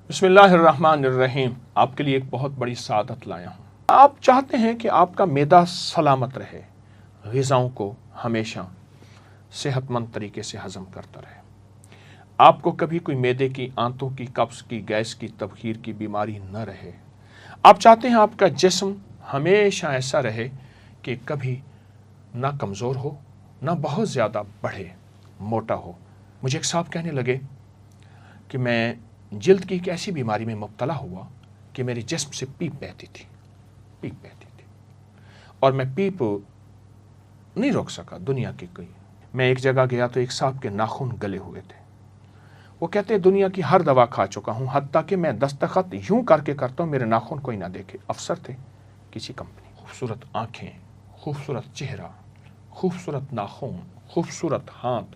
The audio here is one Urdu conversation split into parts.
بسم اللہ الرحمن الرحیم۔ آپ کے لیے ایک بہت بڑی سعادت لایا ہوں۔ آپ چاہتے ہیں کہ آپ کا معدہ سلامت رہے، غذاؤں کو ہمیشہ صحت مند طریقے سے ہضم کرتا رہے، آپ کو کبھی کوئی معدے کی، آنتوں کی، قبض کی، گیس کی، تبخیر کی بیماری نہ رہے۔ آپ چاہتے ہیں آپ کا جسم ہمیشہ ایسا رہے کہ کبھی نہ کمزور ہو، نہ بہت زیادہ بڑھے، موٹا ہو۔ مجھے ایک صاحب کہنے لگے کہ میں جلد کی ایک ایسی بیماری میں مبتلا ہوا کہ میرے جسم سے پیپ بہتی تھی اور میں پیپ نہیں روک سکا دنیا کی کوئی۔ میں ایک جگہ گیا تو ایک صاحب کے ناخن گلے ہوئے تھے۔ وہ کہتے دنیا کی ہر دوا کھا چکا ہوں، حتیٰ کہ میں دستخط یوں کر کے کرتا ہوں میرے ناخن کوئی نہ دیکھے۔ افسر تھے کسی کمپنی، خوبصورت آنکھیں، خوبصورت چہرہ، خوبصورت ناخن، خوبصورت ہاتھ،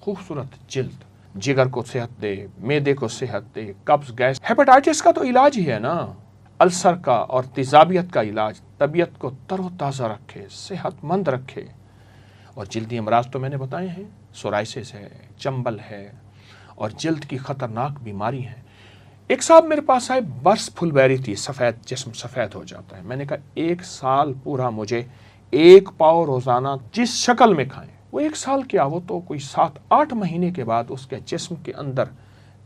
خوبصورت جلد۔ جگر کو صحت دے، معدے کو صحت دے، قبض، گیس، ہیپاٹائٹس کا تو علاج ہی ہے نا، السر کا اور تیزابیت کا علاج، طبیعت کو تر و تازہ رکھے، صحت مند رکھے۔ اور جلدی امراض تو میں نے بتائے ہیں، سورائسس ہے، چنبل ہے اور جلد کی خطرناک بیماری ہے۔ ایک صاحب میرے پاس آئے، برس پھل بیری تھی، سفید جسم سفید ہو جاتا ہے۔ میں نے کہا 1 سال پورا مجھے 1 پاؤ روزانہ جس شکل میں کھائیں۔ وہ 1 سال کیا، وہ تو کوئی 7-8 مہینے کے بعد اس کے جسم کے اندر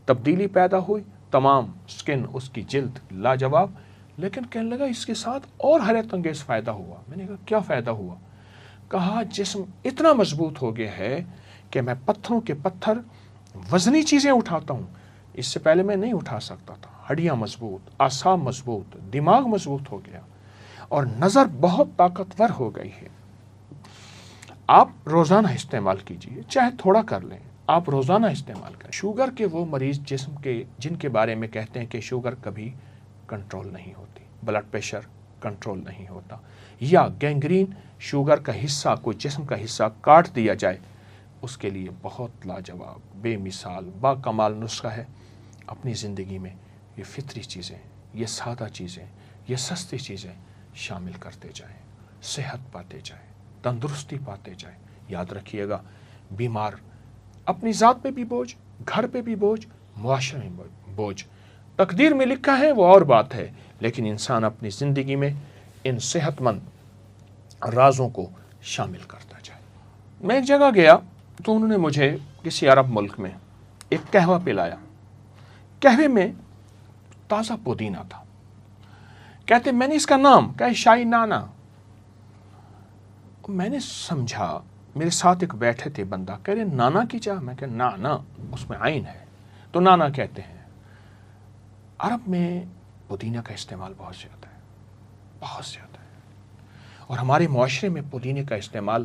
تبدیلی پیدا ہوئی، تمام سکن، اس کی جلد لاجواب۔ لیکن کہنے لگا اس کے ساتھ اور حیرت انگیز فائدہ ہوا۔ میں نے کہا کیا فائدہ ہوا؟ کہا جسم اتنا مضبوط ہو گیا ہے کہ میں پتھروں کے پتھر، وزنی چیزیں اٹھاتا ہوں، اس سے پہلے میں نہیں اٹھا سکتا تھا۔ ہڈیاں مضبوط، اعصاب مضبوط، دماغ مضبوط ہو گیا اور نظر بہت طاقتور ہو گئی ہے۔ آپ روزانہ استعمال کیجئے، چاہے تھوڑا کر لیں، آپ روزانہ استعمال کریں۔ شوگر کے وہ مریض جسم کے جن کے بارے میں کہتے ہیں کہ شوگر کبھی کنٹرول نہیں ہوتی، بلڈ پریشر کنٹرول نہیں ہوتا، یا گینگرین، شوگر کا حصہ، کوئی جسم کا حصہ کاٹ دیا جائے، اس کے لیے بہت لاجواب، بے مثال، با کمال نسخہ ہے۔ اپنی زندگی میں یہ فطری چیزیں، یہ سادہ چیزیں، یہ سستی چیزیں شامل کرتے جائیں، صحت پاتے جائیں، تندرستی پاتے جائیں۔ یاد رکھیے گا، بیمار اپنی ذات پہ بھی بوجھ، گھر پہ بھی بوجھ، معاشرے میں بوجھ۔ تقدیر میں لکھا ہے وہ اور بات ہے، لیکن انسان اپنی زندگی میں ان صحت مند رازوں کو شامل کرتا جائے۔ میں ایک جگہ گیا تو انہوں نے مجھے کسی عرب ملک میں ایک قہوہ پلایا۔ قہوے میں تازہ پودینہ تھا۔ کہتے میں نے اس کا نام کہا شاہی نانا۔ میں نے سمجھا، میرے ساتھ ایک بیٹھے تھے بندہ، کہہ رہے نانا کی چاہ؟ میں کہا نانا، اس میں عین ہے تو نانا کہتے ہیں۔ عرب میں پودینہ کا استعمال بہت زیادہ ہے، بہت زیادہ ہے، اور ہمارے معاشرے میں پودینے کا استعمال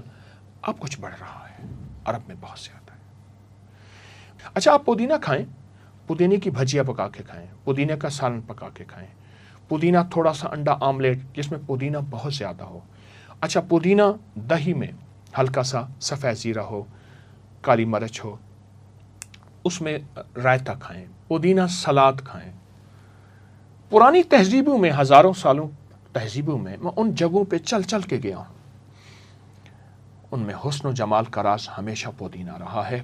اب کچھ بڑھ رہا ہے، عرب میں بہت زیادہ ہے۔ اچھا، آپ پودینہ کھائیں، پودینے کی بھجیا پکا کے کھائیں، پودینے کا سالن پکا کے کھائیں، پودینہ تھوڑا سا انڈا آملیٹ جس میں پودینہ بہت زیادہ ہو۔ اچھا، پودینہ دہی میں ہلکا سا سفید زیرہ ہو، کالی مرچ ہو، اس میں رائتہ کھائیں، پودینہ سلاد کھائیں۔ پرانی تہذیبوں میں، ہزاروں سالوں تہذیبوں میں ان جگہوں پہ چل چل کے گیا ہوں، ان میں حسن و جمال کا راز ہمیشہ پودینہ رہا ہے۔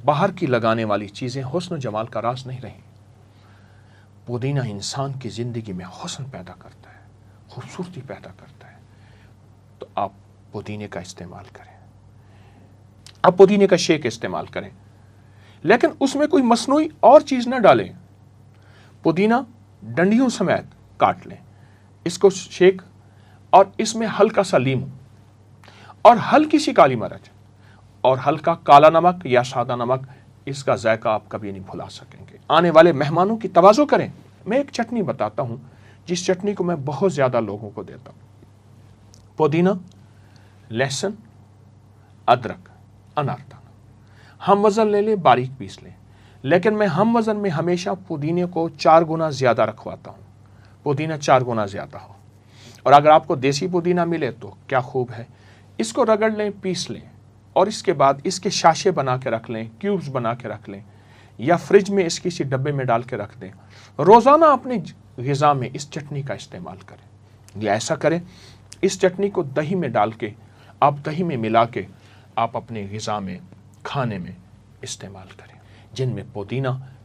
باہر کی لگانے والی چیزیں حسن و جمال کا راز نہیں رہیں۔ پودینہ انسان کی زندگی میں حسن پیدا کرتا ہے، خوبصورتی پیدا کرتا ہے۔ تو آپ پودینے کا استعمال کریں، آپ پودینے کا شیک استعمال کریں، لیکن اس میں کوئی مصنوعی اور چیز نہ ڈالیں۔ پودینہ ڈنڈیوں سمیت کاٹ لیں، اس کو شیک، اور اس میں ہلکا سا لیمو اور ہلکی سی کالی مرچ اور ہلکا کالا نمک یا سادہ نمک، اس کا ذائقہ آپ کبھی نہیں بھلا سکیں گے۔ آنے والے مہمانوں کی تواضع کریں۔ میں ایک چٹنی بتاتا ہوں جس چٹنی کو میں بہت زیادہ لوگوں کو دیتا ہوں۔ پودینہ، لہسن، ادرک، اناردانہ، ہم وزن لے لیں، باریک پیس لیں، لیکن میں ہم وزن میں ہمیشہ پودینے کو 4 گنا زیادہ رکھواتا ہوں، پودینہ 4 گنا زیادہ ہو۔ اور اگر آپ کو دیسی پودینہ ملے تو کیا خوب ہے، اس کو رگڑ لیں، پیس لیں، اور اس کے بعد اس کے شاشے بنا کے رکھ لیں، کیوبز بنا کے رکھ لیں، یا فریج میں اس کسی ڈبے میں ڈال کے رکھ دیں۔ روزانہ اپنی غذا میں اس چٹنی کا استعمال کریں، یا ایسا کریں اس چٹنی کو دہی میں ڈال کے، آپ دہی میں ملا کے آپ اپنے غذا میں، کھانے میں استعمال کریں، جن میں پودینہ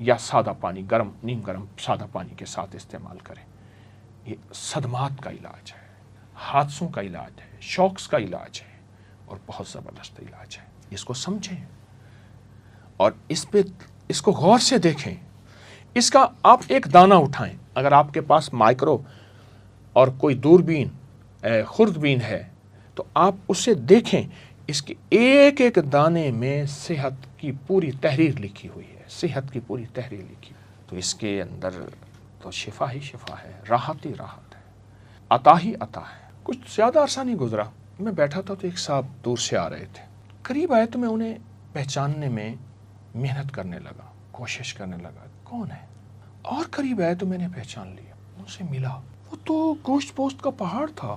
یا سادہ پانی گرم نیم گرم سادہ پانی کے ساتھ استعمال کریں. یہ صدمات کا علاج ہے، حادثوں کا علاج ہے، شوکس کا علاج ہے اور بہت زبردست علاج ہے. اس کو سمجھیں اور اس کو غور سے دیکھیں. اس کا آپ ایک دانہ اٹھائیں. اگر آپ کے پاس مائکرو اور کوئی دوربین خوردبین ہے تو آپ اسے دیکھیں. اس کے ایک ایک دانے میں صحت کی پوری تحریر لکھی ہوئی ہے، صحت کی پوری تحریر لکھی. تو اس کے اندر تو شفا ہی شفا ہے، راحت ہی راحت ہے، عطا ہی عطا ہے. کچھ زیادہ عرصہ نہیں گزرا، میں بیٹھا تھا تو ایک صاحب دور سے آ رہے تھے. قریب آئے تو میں انہیں پہچاننے میں محنت کرنے لگا، کوشش کرنے لگا کون ہے. اور قریب آئے تو میں نے پہچان لیا، ان سے ملا. وہ تو گوشت پوست کا پہاڑ تھا.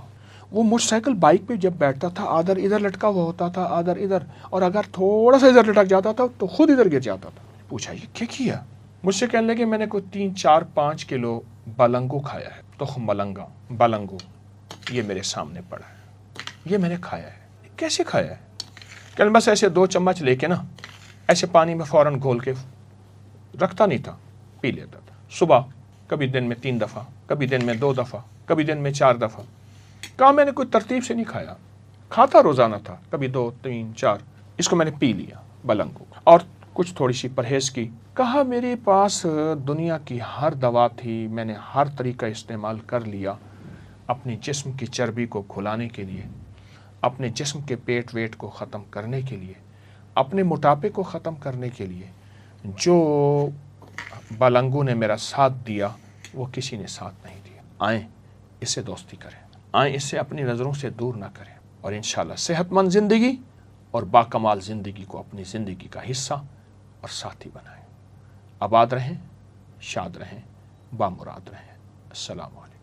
وہ موٹر سائیکل بائک پہ جب بیٹھتا تھا آدھر ادھر لٹکا ہوا ہوتا تھا، آدھر ادھر، اور اگر تھوڑا سا ادھر لٹک جاتا تھا تو خود ادھر گر جاتا تھا. پوچھا یہ کیا کیا؟ مجھ سے کہنے لگے میں نے کوئی 3-4-5 کلو بلنگو کھایا ہے، تخم بلنگو. یہ میرے سامنے پڑا ہے، یہ میں نے کھایا ہے. کیسے کھایا ہے؟ کہ بس ایسے 2 چمچ لے کے نا ایسے پانی میں فوراً گھول کے رکھتا نہیں تھا، پی لیتا تھا. صبح کبھی دن میں 3 دفعہ، کبھی دن میں 2 دفعہ، کبھی دن میں 4 دفعہ. کہا میں نے کوئی ترتیب سے نہیں کھایا، کھاتا روزانہ تھا، کبھی 2 3 4. اس کو میں نے پی لیا بلنگو اور کچھ تھوڑی سی پرہیز کی. کہا میرے پاس دنیا کی ہر دوا تھی، میں نے ہر طریقہ استعمال کر لیا اپنے جسم کی چربی کو کھلانے کے لیے، اپنے جسم کے پیٹ ویٹ کو ختم کرنے کے لیے، اپنے موٹاپے کو ختم کرنے کے لیے. جو بلنگو نے میرا ساتھ دیا وہ کسی نے ساتھ نہیں دیا. آئیں اس سے دوستی کریں، آئیں اس سے اپنی نظروں سے دور نہ کریں اور انشاءاللہ صحت مند زندگی اور باکمال زندگی کو اپنی زندگی کا حصہ اور ساتھی بنائیں. آباد رہیں، شاد رہیں، بامراد رہیں. السلام علیکم.